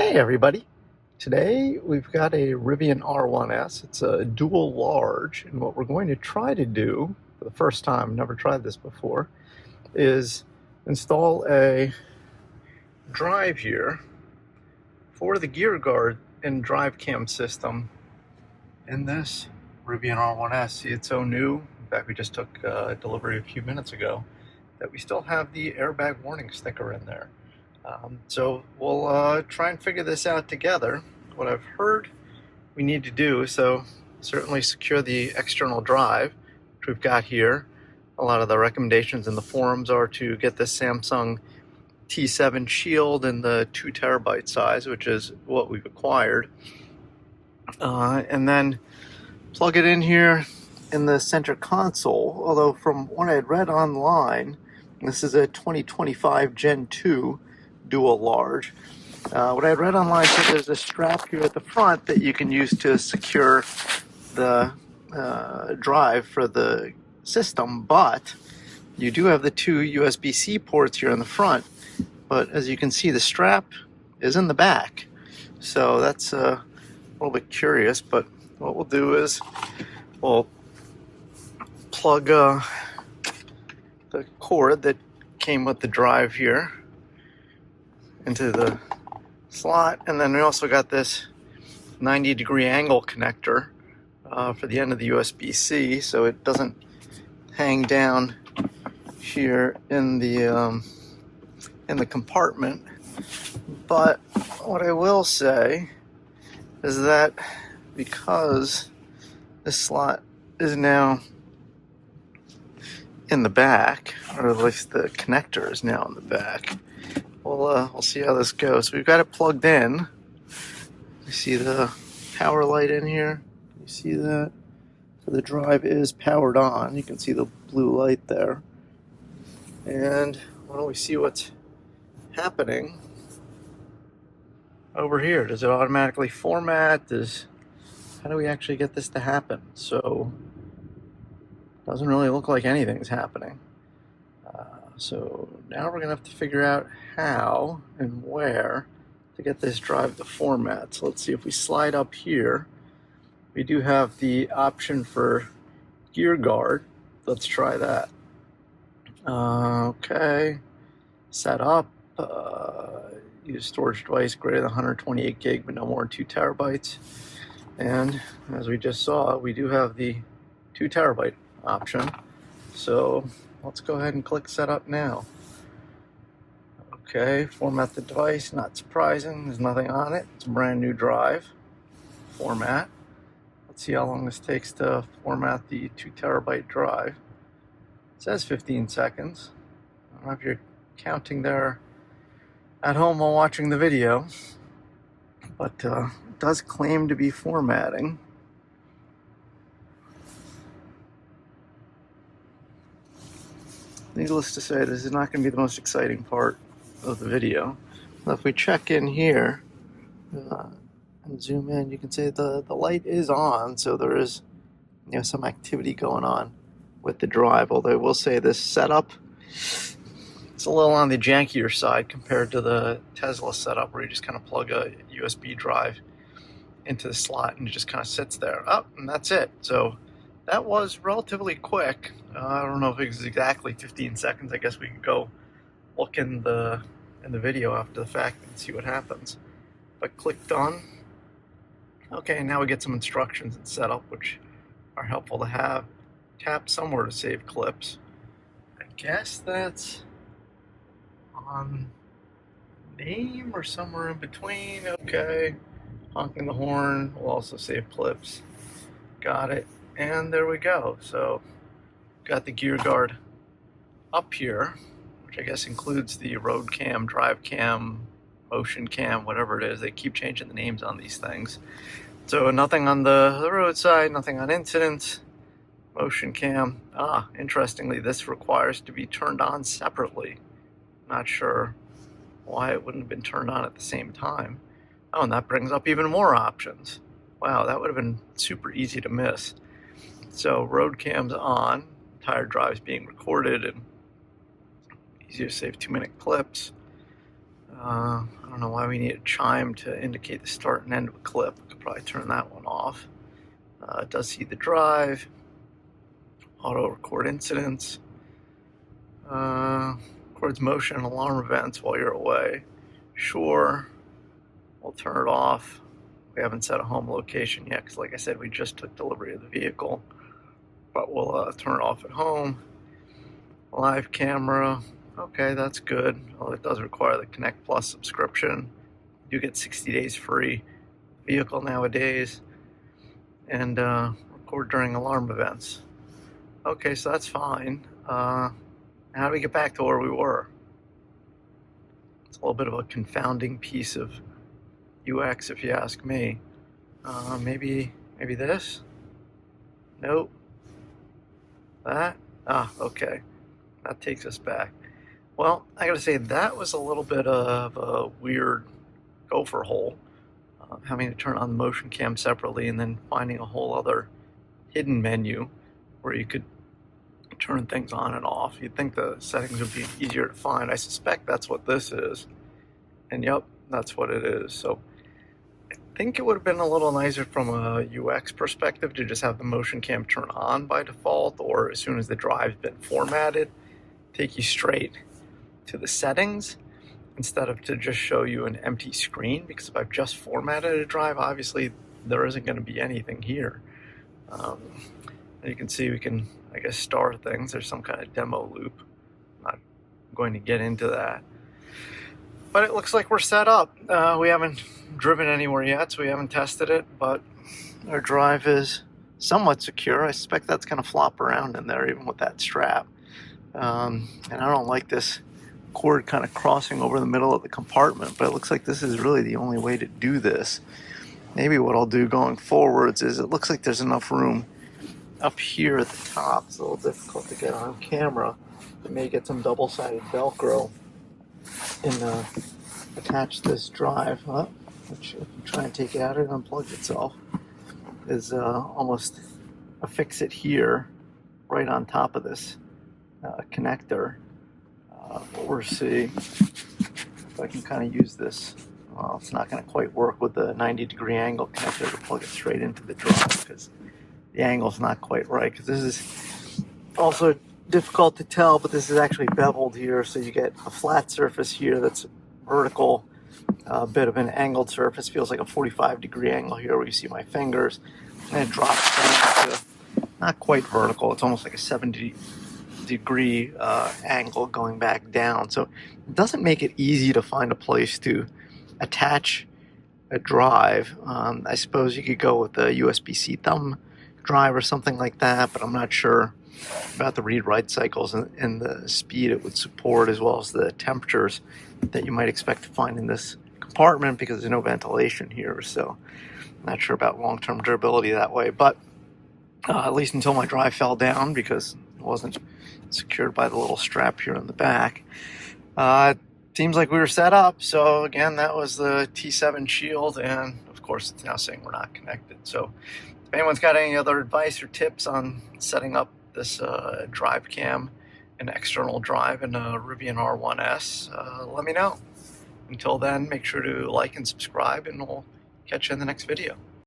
Hey everybody! Today we've got a Rivian R1S. It's a dual large, and what we're going to try to do for the first time, never tried this before, is install a drive here for the gear guard and drive cam system in this Rivian R1S. See, it's so new. In fact, we just took delivery a few minutes ago that we still have the airbag warning sticker in there. So we'll try and figure this out together. What I've heard we need to do, so certainly secure the external drive, which we've got here. A lot of the recommendations in the forums are to get this Samsung T7 Shield in the 2 terabyte size, which is what we've acquired. And then plug it in here in the center console, although from what I had read online, this is a 2025 Gen 2 dual large. What I had read online said there's a strap here at the front that you can use to secure the drive for the system, but you do have the 2 USB-C ports here in the front. But as you can see, the strap is in the back, so that's a little bit curious. But what we'll do is we'll plug the cord that came with the drive here into the slot, and then we also got this 90-degree angle connector for the end of the USB-C, so it doesn't hang down here in the compartment. But what I will say is that because this slot is now in the back, or at least the connector is now in the back, we'll see how this goes. So we've got it plugged in. You see the power light in here? You see that? So the drive is powered on. You can see the blue light there. And why don't we see what's happening over here? Does it automatically format? How do we actually get this to happen? So it doesn't really look like anything's happening. So now we're going to have to figure out how and where to get this drive to format. So let's see, if we slide up here, we do have the option for gear guard. Let's try that. Okay, set up, use storage device greater than 128 gig but no more than 2 terabytes. And as we just saw, we do have the 2 terabyte option. So let's go ahead and click setup now. Okay, format the device, not surprising, there's nothing on it. It's a brand new drive. Format. Let's see how long this takes to format the 2 terabyte drive. It says 15 seconds. I don't know if you're counting there at home while watching the video, but it does claim to be formatting. Needless to say, this is not going to be the most exciting part of the video. Now, if we check in here and zoom in, you can see the light is on, so there is some activity going on with the drive. Although I will say this setup, it's a little on the jankier side compared to the Tesla setup, where you just kind of plug a USB drive into the slot and it just kind of sits there. And that's it. So that was relatively quick. I don't know if it was exactly 15 seconds. I guess we could go look in the video after the fact and see what happens. But click done. Okay, now we get some instructions and setup, which are helpful to have. Tap somewhere to save clips. I guess that's on name or somewhere in between. Okay, honking the horn will also save clips. Got it. And there we go. So got the gear guard up here, which I guess includes the road cam, drive cam, motion cam, whatever it is. They keep changing the names on these things. So nothing on the roadside, nothing on incidents, motion cam. Interestingly, this requires to be turned on separately. Not sure why it wouldn't have been turned on at the same time. Oh, and that brings up even more options. Wow, that would have been super easy to miss. So road cam's on, entire drive's being recorded, and easy to save 2-minute clips. I don't know why we need a chime to indicate the start and end of a clip. I could probably turn that one off. It does see the drive, auto record incidents, records motion and alarm events while you're away. Sure, we'll turn it off. We haven't set a home location yet because, like I said, we just took delivery of the vehicle, but we'll turn it off at home. Live camera, okay, that's good. Well, it does require the Connect Plus subscription. You get 60 days free vehicle nowadays, and record during alarm events. Okay, so that's fine. How do we get back to where we were? It's a little bit of a confounding piece of UX, if you ask me. Maybe this? Nope. That? Okay. That takes us back. Well, I gotta say, that was a little bit of a weird gopher hole. Having to turn on the motion cam separately and then finding a whole other hidden menu where you could turn things on and off. You'd think the settings would be easier to find. I suspect that's what this is. And yep, that's what it is. So I think it would have been a little nicer from a UX perspective to just have the motion cam turn on by default, or as soon as the drive's been formatted, take you straight to the settings instead of to just show you an empty screen, because if I've just formatted a drive, obviously there isn't going to be anything here. You can see we can, I guess, star things. There's some kind of demo loop. I'm not going to get into that. But it looks like we're set up. We haven't driven anywhere yet, so we haven't tested it, but our drive is somewhat secure. I suspect that's going to flop around in there, even with that strap. And I don't like this cord kind of crossing over the middle of the compartment, but it looks like this is really the only way to do this. Maybe what I'll do going forwards is, it looks like there's enough room up here at the top. It's a little difficult to get on camera. I may get some double-sided Velcro and attach this drive, which if you try and take it out, it unplugs itself, is almost affix it here right on top of this connector. We'll see if I can kind of use this. Well, it's not going to quite work with the 90-degree angle connector to plug it straight into the drive, because the angle's not quite right. Because this is also difficult to tell, but this is actually beveled here, so you get a flat surface here that's vertical, a bit of an angled surface. Feels like a 45-degree angle here where you see my fingers, and it drops down to not quite vertical. It's almost like a 70-degree angle going back down. So it doesn't make it easy to find a place to attach a drive. I suppose you could go with a USB-C thumb drive or something like that, but I'm not sure about the read-write cycles and the speed it would support, as well as the temperatures that you might expect to find in this compartment, because there's no ventilation here. So I'm not sure about long-term durability that way, but at least until my drive fell down, because it wasn't secured by the little strap here in the back. Seems like we were set up. So again, that was the T7 Shield, and of course it's now saying we're not connected. So if anyone's got any other advice or tips on setting up this drive cam, an external drive in a Rivian R1S, let me know. Until then, make sure to like and subscribe, and we'll catch you in the next video.